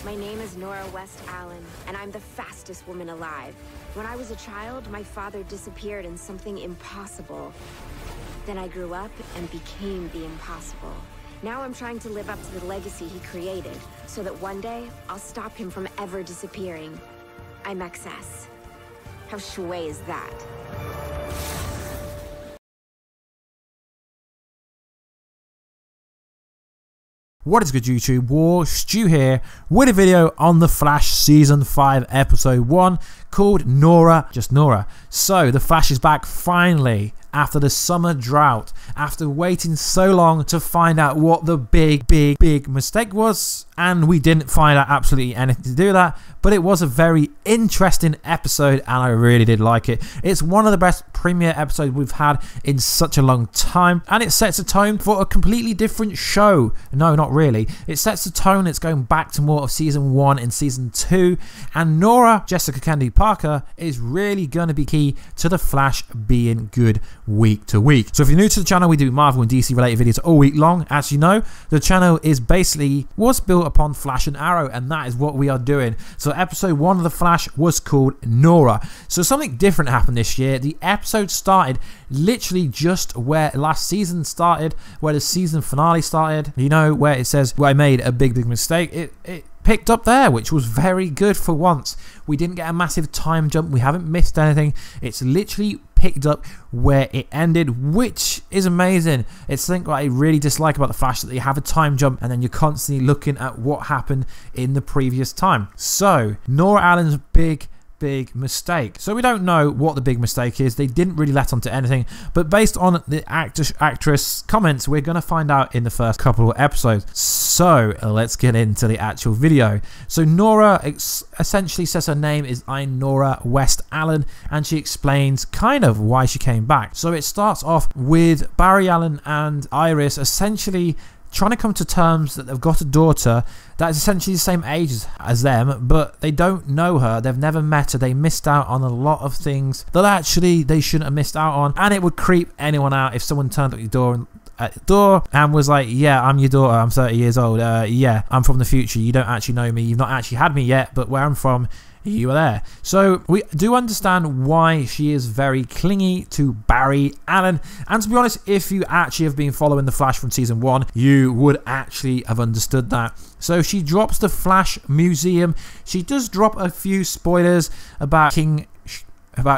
My name is Nora West Allen, and I'm the fastest woman alive. When I was a child, my father disappeared in something impossible. Then I grew up and became the impossible. Now I'm trying to live up to the legacy he created, so that one day, I'll stop him from ever disappearing. I'm XS. How shway is that? What is good, YouTube? Warstu here with a video on The Flash Season 5 Episode 1 called Nora, just Nora. So The Flash is back finally after the summer drought, after waiting so long to find out what the big mistake was, and we didn't find out absolutely anything to do that, but it was a very interesting episode and I really did like it. It's one of the best premiere episodes we've had in such a long time, and it sets a tone for a completely different show. No, not really. It sets the tone. It's going back to more of Season 1 and Season 2, and Nora, Jessica Candy Parker, is really going to be key to The Flash being good week to week. So if you're new to the channel, we do Marvel and DC related videos all week long. As you know, the channel was built upon Flash and Arrow, and that is what we are doing. So episode 1 of The Flash was called Nora. So something different happened this year. The episode started literally just where last season started, where the season finale started, you know, where it says, well, I made a big mistake. It picked up there, which was very good for once. We didn't get a massive time jump. We haven't missed anything. It's literally picked up where it ended, which is amazing. It's something that I really dislike about The Flash, that you have a time jump and then you're constantly looking at what happened in the previous time. So Nora Allen's big mistake. So we don't know what the big mistake is. They didn't really let on to anything, but based on the actress comments, we're going to find out in the first couple of episodes. So let's get into the actual video. So Nora essentially says her name is Nora West Allen, and she explains kind of why she came back. So it starts off with Barry Allen and Iris essentially trying to come to terms that they've got a daughter that is essentially the same age as them, but they don't know her. They've never met her. They missed out on a lot of things that actually they shouldn't have missed out on, and it would creep anyone out if someone turned up your door and was like, yeah, I'm your daughter, I'm 30 years old, yeah, I'm from the future, you don't actually know me, you've not actually had me yet, but where I'm from, you were there. So we do understand why she is very clingy to Barry Allen, and to be honest, if you actually have been following The Flash from Season 1, you would actually have understood that. So she drops the Flash Museum. She does drop a few spoilers about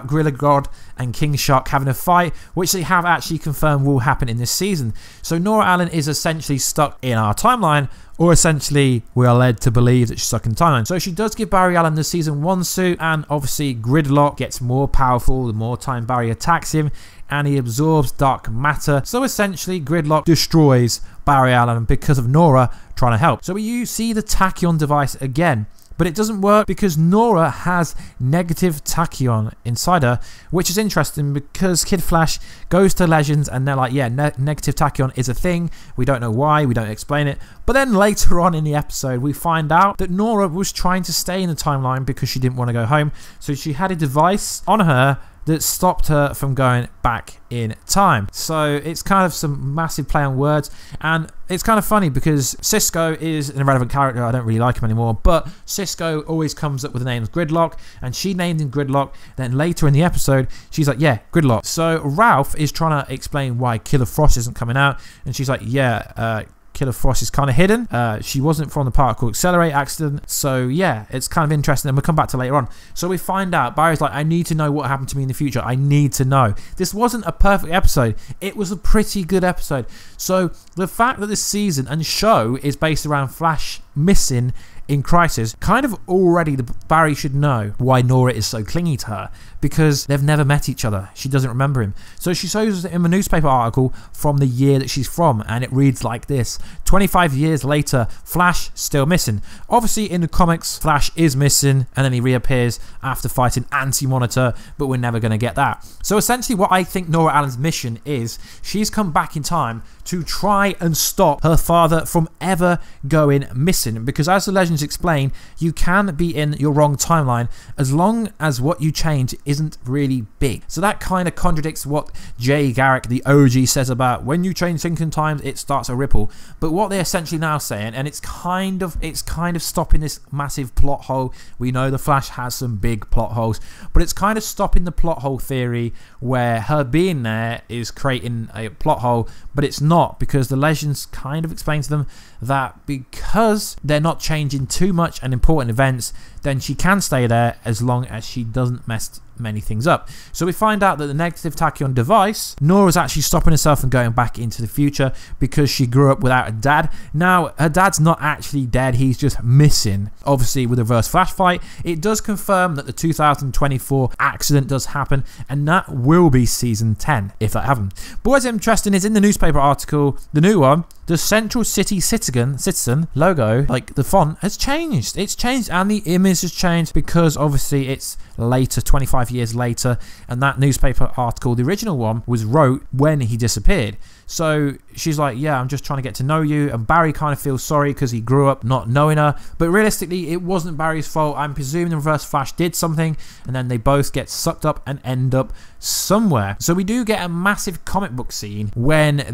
Gorilla God and King Shark having a fight, which they have actually confirmed will happen in this season. So Nora Allen is essentially stuck in our timeline, or essentially we are led to believe that she's stuck in the timeline. So she does give Barry Allen the Season 1 suit, and obviously Gridlock gets more powerful the more time Barry attacks him, and he absorbs dark matter. So essentially Gridlock destroys Barry Allen because of Nora trying to help. So you see the tachyon device again, but it doesn't work because Nora has negative tachyon inside her, which is interesting because Kid Flash goes to Legends and they're like, yeah, negative tachyon is a thing. We don't know why, we don't explain it. But then later on in the episode, we find out that Nora was trying to stay in the timeline because she didn't want to go home. So she had a device on her that stopped her from going back in time. So it's kind of some massive play on words, and it's kind of funny because Cisco is an irrelevant character. I don't really like him anymore, but Cisco always comes up with the name of Gridlock, and she named him Gridlock. Then later in the episode, she's like, yeah, Gridlock. So Ralph is trying to explain why Killer Frost isn't coming out, and she's like, yeah, Killer Frost is kind of hidden. She wasn't from the particle accelerate accident. So yeah, it's kind of interesting, and we'll come back to later on. So we find out Barry's like, I need to know what happened to me in the future. I need to know. This wasn't a perfect episode. It was a pretty good episode. So the fact that this season and show is based around Flash missing in Crisis, kind of already Barry should know why Nora is so clingy to her, because they've never met each other. She doesn't remember him. So she shows him a newspaper article from the year that she's from, and it reads like this: 25 years later, Flash still missing. Obviously in the comics, Flash is missing and then he reappears after fighting Anti-Monitor, but we're never going to get that. So essentially what I think Nora Allen's mission is, she's come back in time to try and stop her father from ever going missing, because as the Legends Legends explain, you can be in your wrong timeline as long as what you change isn't really big. So that kind of contradicts what Jay Garrick, the OG, says about when you change thinking times, it starts a ripple. But what they're essentially now saying, and it's kind of stopping this massive plot hole. We know the Flash has some big plot holes, but it's kind of stopping the plot hole theory where her being there is creating a plot hole, but it's not, because the Legends kind of explain to them that because they're not changing too much and important events, then she can stay there as long as she doesn't mess many things up. So we find out that the negative tachyon device, Nora's actually stopping herself from going back into the future because she grew up without a dad. Now, her dad's not actually dead, he's just missing. Obviously, with the reverse Flash fight, it does confirm that the 2024 accident does happen, and that will be season 10 if that happens. But what's interesting is in the newspaper article, the new one, the Central City Citizen logo, like the font, has changed. It's changed, and the image has changed because obviously it's later, 25 years later, and that newspaper article, the original one, was wrote when he disappeared. So she's like, yeah, I'm just trying to get to know you, and Barry kind of feels sorry because he grew up not knowing her, but realistically it wasn't Barry's fault. I'm presuming the Reverse Flash did something, and then they both get sucked up and end up somewhere. So we do get a massive comic book scene when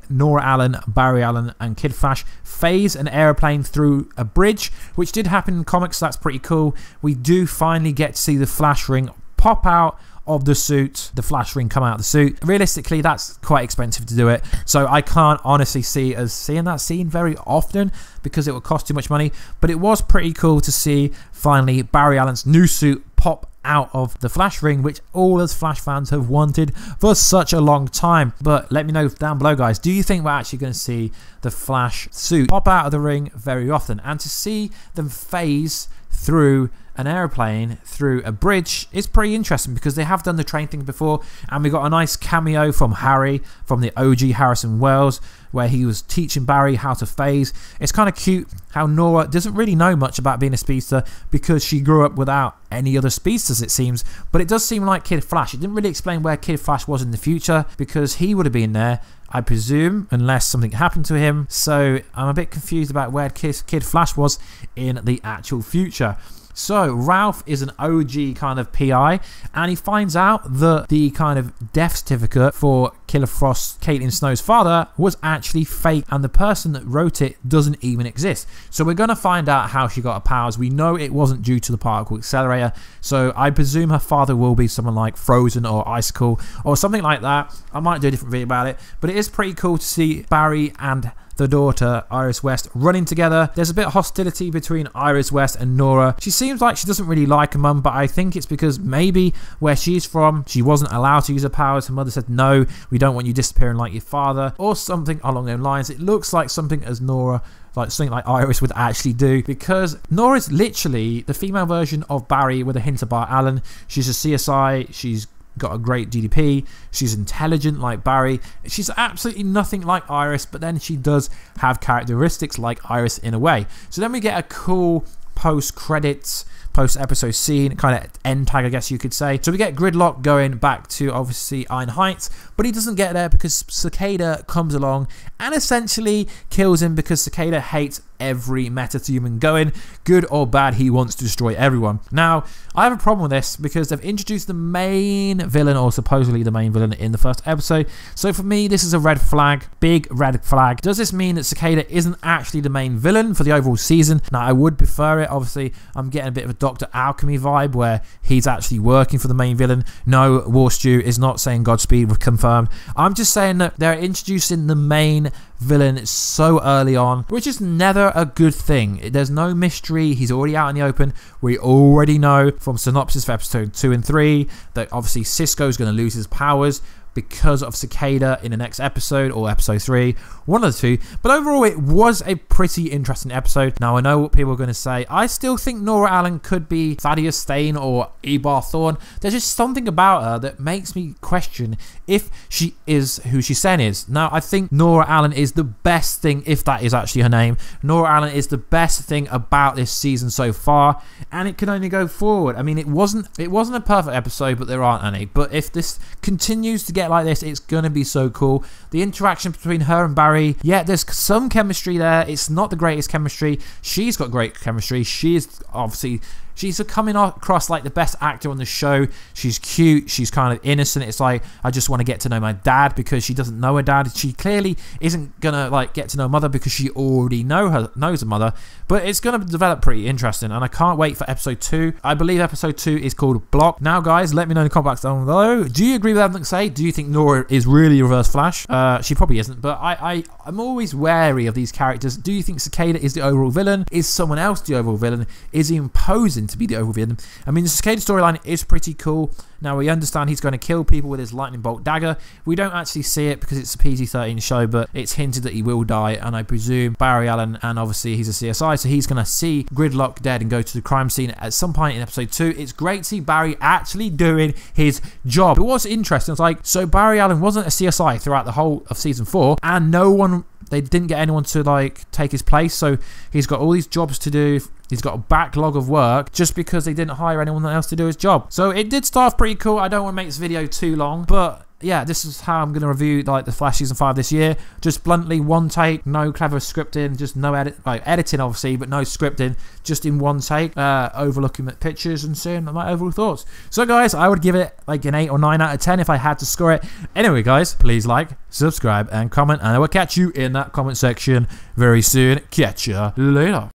Nora Allen, Barry Allen and Kid Flash phase an airplane through a bridge, which did happen in comics, so that's pretty cool. We do finally get to see the Flash ring pop out of the suit, the Flash ring come out of the suit. Realistically, that's quite expensive to do it, so I can't honestly see us seeing that scene very often because it would cost too much money, but it was pretty cool to see finally Barry Allen's new suit pop out of the Flash ring, which all us Flash fans have wanted for such a long time. But let me know down below, guys, do you think we're actually going to see the Flash suit pop out of the ring very often? And to see them phase through an airplane through a bridge is pretty interesting because they have done the train thing before, and we got a nice cameo from Harry from the OG Harrison Wells where he was teaching Barry how to phase. It's kind of cute how Nora doesn't really know much about being a speedster because she grew up without any other speedsters, it seems, but it does seem like Kid Flash. It didn't really explain where Kid Flash was in the future because he would have been there, I presume, unless something happened to him. So I'm a bit confused about where Kid Flash was in the actual future. So Ralph is an OG kind of PI, and he finds out that the kind of death certificate for Killer Frost, Caitlin Snow's father, was actually fake, and the person that wrote it doesn't even exist. So we're going to find out how she got her powers. We know it wasn't due to the particle accelerator, so I presume her father will be someone like Frozen or Icicle or something like that. I might do a different video about it, but it is pretty cool to see Barry and the daughter, Iris West, running together. There's a bit of hostility between Iris West and Nora. She seems like she doesn't really like her mum, but I think it's because maybe where she's from, she wasn't allowed to use her powers. Her mother said, no, we don't want you disappearing like your father, or something along those lines. It looks like something as Nora, like something like Iris would actually do, because Nora's literally the female version of Barry with a hint of Bart Allen. She's a CSI, she's got a great GDP, she's intelligent like Barry, she's absolutely nothing like Iris, but then she does have characteristics like Iris in a way. So then we get a cool post-credits, post-episode scene, kind of end tag, I guess you could say. So we get Gridlock going back to obviously Iron Heights, but he doesn't get there because Cicada comes along and essentially kills him because Cicada hates every metahuman going. Good or bad, he wants to destroy everyone. Now, I have a problem with this because they've introduced the main villain, or supposedly the main villain, in the first episode. So for me, this is a red flag, big red flag. Does this mean that Cicada isn't actually the main villain for the overall season? Now, I would prefer it. Obviously, I'm getting a bit of a Dr. Alchemy vibe where he's actually working for the main villain. No, Warstu is not saying Godspeed, we've confirmed. I'm just saying that they're introducing the main villain so early on, which is never a good thing. There's no mystery, he's already out in the open. We already know from synopsis for episode 2 and 3 that obviously Cisco's going to lose his powers because of Cicada in the next episode, or episode 3, one of the two. But overall, it was a pretty interesting episode. Now, I know what people are going to say. I still think Nora Allen could be Thaddeus Stain or Ebar Thorne. There's just something about her that makes me question if she is who she's saying is. Now, I think Nora Allen is the best thing, if that is actually her name. Nora Allen is the best thing about this season so far, and it can only go forward. I mean, it wasn't a perfect episode, but there aren't any. But if this continues to get get like this, it's going to be so cool. The interaction between her and Barry, yeah, there's some chemistry there. It's not the greatest chemistry. She's got great chemistry. She is obviously... She's coming across like the best actor on the show. She's cute. She's kind of innocent. It's like, I just want to get to know my dad, because she doesn't know her dad. She clearly isn't going to like get to know her mother because she already knows her mother. But it's going to develop pretty interesting, and I can't wait for episode 2. I believe episode 2 is called Block. Now, guys, let me know in the comments down below. Do you agree with everything I say? Do you think Nora is really Reverse Flash? She probably isn't, but I'm always wary of these characters. Do you think Cicada is the overall villain? Is someone else the overall villain? Is he imposing to be the overall villain? I mean, the Cicada storyline is pretty cool. Now, we understand he's going to kill people with his lightning bolt dagger. We don't actually see it because it's a PG-13 show, but it's hinted that he will die, and I presume Barry Allen, and obviously he's a CSI, so he's going to see Gridlock dead and go to the crime scene at some point in episode 2. It's great to see Barry actually doing his job. But what's interesting is, like, so Barry Allen wasn't a CSI throughout the whole of season 4, and they didn't get anyone to like take his place, so he's got all these jobs to do. He's got a backlog of work just because they didn't hire anyone else to do his job. So it did start off pretty cool. I don't want to make this video too long, but yeah, this is how I'm going to review like the Flash season 5 this year. Just bluntly, one take, no clever scripting, just no editing obviously, but no scripting, just in one take, overlooking at pictures and seeing my overall thoughts. So guys, I would give it like an 8 or 9 out of 10 if I had to score it. Anyway guys, please like, subscribe and comment, and I will catch you in that comment section very soon. Catch ya later.